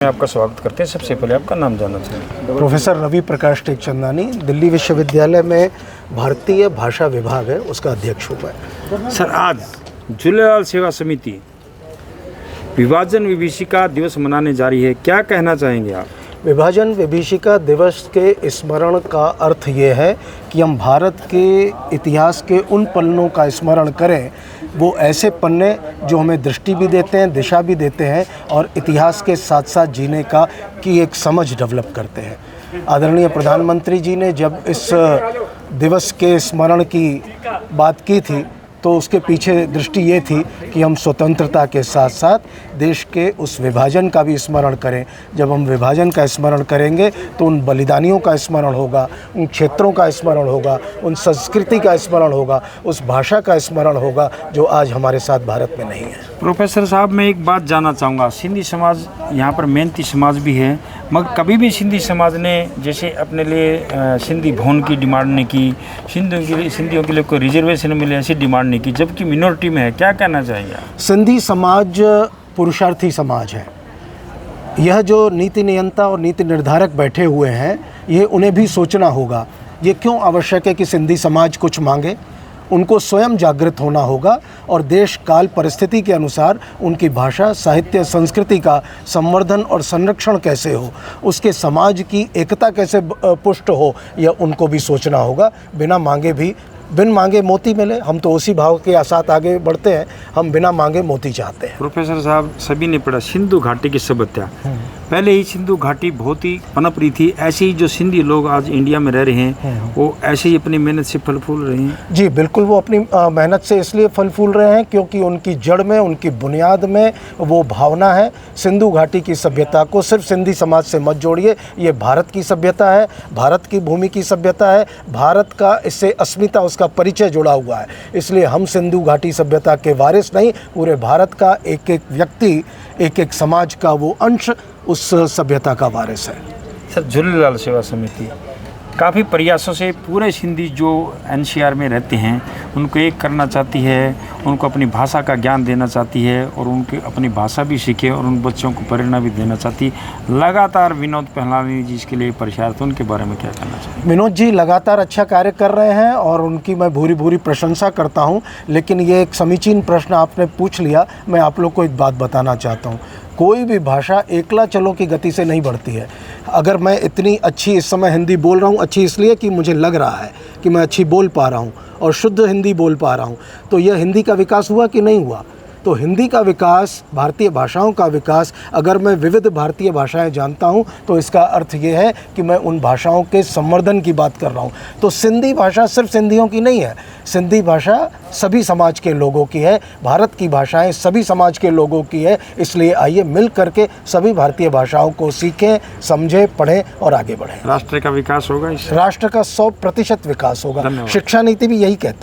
आपका स्वागत करते हैं। सबसे पहले आपका नाम जानना चाहिए। प्रोफेसर रवि प्रकाश टेकचंदानी, दिल्ली विश्वविद्यालय में भारतीय भाषा विभाग है, उसका अध्यक्ष हूँ मैं। सर, आज झूलेलाल सेवा समिति विभाजन विभीषिका दिवस मनाने जा रही है, क्या कहना चाहेंगे आप? विभाजन विभीषिका दिवस के स्मरण का अर्थ ये है कि हम भारत के इतिहास के उन पन्नों का स्मरण करें, वो ऐसे पन्ने जो हमें दृष्टि भी देते हैं, दिशा भी देते हैं और इतिहास के साथ साथ जीने का की एक समझ डेवलप करते हैं। आदरणीय प्रधानमंत्री जी ने जब इस दिवस के स्मरण की बात की थी तो उसके पीछे दृष्टि ये थी कि हम स्वतंत्रता के साथ साथ देश के उस विभाजन का भी स्मरण करें। जब हम विभाजन का स्मरण करेंगे तो उन बलिदानियों का स्मरण होगा, उन क्षेत्रों का स्मरण होगा, उन संस्कृति का स्मरण होगा, उस भाषा का स्मरण होगा जो आज हमारे साथ भारत में नहीं है। प्रोफेसर साहब, मैं एक बात जानना चाहूँगा। सिंधी समाज यहाँ पर मेहनती समाज भी है, मगर कभी भी सिंधी समाज ने जैसे अपने लिए सिंधी भवन की डिमांड नहीं की, सिंधियों के लिए कोई रिजर्वेशन मिले ऐसी डिमांड नहीं की, जबकि मिनोरिटी में है। क्या कहना चाहिए आप? सिंधी समाज पुरुषार्थी समाज है। यह जो नीति नियंता और नीति निर्धारक बैठे हुए हैं, ये उन्हें भी सोचना होगा ये क्यों आवश्यक है कि सिंधी समाज कुछ मांगे। उनको स्वयं जागृत होना होगा और देश काल परिस्थिति के अनुसार उनकी भाषा, साहित्य, संस्कृति का संवर्धन और संरक्षण कैसे हो, उसके समाज की एकता कैसे पुष्ट हो, यह उनको भी सोचना होगा। बिन मांगे मोती मिले, हम तो उसी भाव के साथ आगे बढ़ते हैं। हम बिना मांगे मोती चाहते हैं। प्रोफेसर साहब, सभी ने पढ़ा सिंधु घाटी की सभ्यता। पहले ही सिंधु घाटी बहुत ही पनप रही थी। ऐसे ही जो सिंधी लोग आज इंडिया में रह रहे हैं, वो ऐसे ही अपनी मेहनत से फल फूल रहे हैं। जी बिल्कुल, वो अपनी मेहनत से इसलिए फल फूल रहे हैं क्योंकि उनकी जड़ में, उनकी बुनियाद में वो भावना है। सिंधु घाटी की सभ्यता को सिर्फ सिंधी समाज से मत जोड़िए। ये भारत की सभ्यता है, भारत की भूमि की सभ्यता है। भारत का इससे अस्मिता, उसका परिचय जुड़ा हुआ है। इसलिए हम सिंधु घाटी सभ्यता के वारिस नहीं, पूरे भारत का एक एक व्यक्ति, एक एक समाज का वो अंश उस सभ्यता का वारिस है। सर, झूलेलाल सेवा समिति काफ़ी प्रयासों से पूरे सिंधी जो एनसीआर में रहते हैं उनको एक करना चाहती है, उनको अपनी भाषा का ज्ञान देना चाहती है और उनकी अपनी भाषा भी सीखे और उन बच्चों को प्रेरणा भी देना चाहती है। लगातार विनोद पहलवानी जी इसके लिए प्रयास, तो उनके बारे में क्या कहना चाहिए? विनोद जी लगातार अच्छा कार्य कर रहे हैं और उनकी मैं भूरी भूरी प्रशंसा करता हूं। लेकिन ये एक समीचीन प्रश्न आपने पूछ लिया। मैं आप लोग को एक बात बताना चाहता हूँ, कोई भी भाषा एकला चलो की गति से नहीं बढ़ती है। अगर मैं इतनी अच्छी इस समय हिंदी बोल रहा हूँ, अच्छी इसलिए कि मुझे लग रहा है कि मैं अच्छी बोल पा रहा हूँ और शुद्ध हिंदी बोल पा रहा हूँ, तो यह हिंदी का विकास हुआ कि नहीं हुआ? तो हिंदी का विकास, भारतीय भाषाओं का विकास, अगर मैं विविध भारतीय भाषाएं जानता हूं तो इसका अर्थ ये है कि मैं उन भाषाओं के संवर्धन की बात कर रहा हूं। तो सिंधी भाषा सिर्फ सिंधियों की नहीं है, सिंधी भाषा सभी समाज के लोगों की है। भारत की भाषाएं सभी समाज के लोगों की है। इसलिए आइए मिल करके सभी भारतीय भाषाओं को सीखें, समझें, पढ़ें और आगे बढ़ें। राष्ट्र का विकास होगा, इस राष्ट्र का 100% विकास होगा। शिक्षा नीति भी यही कहती है।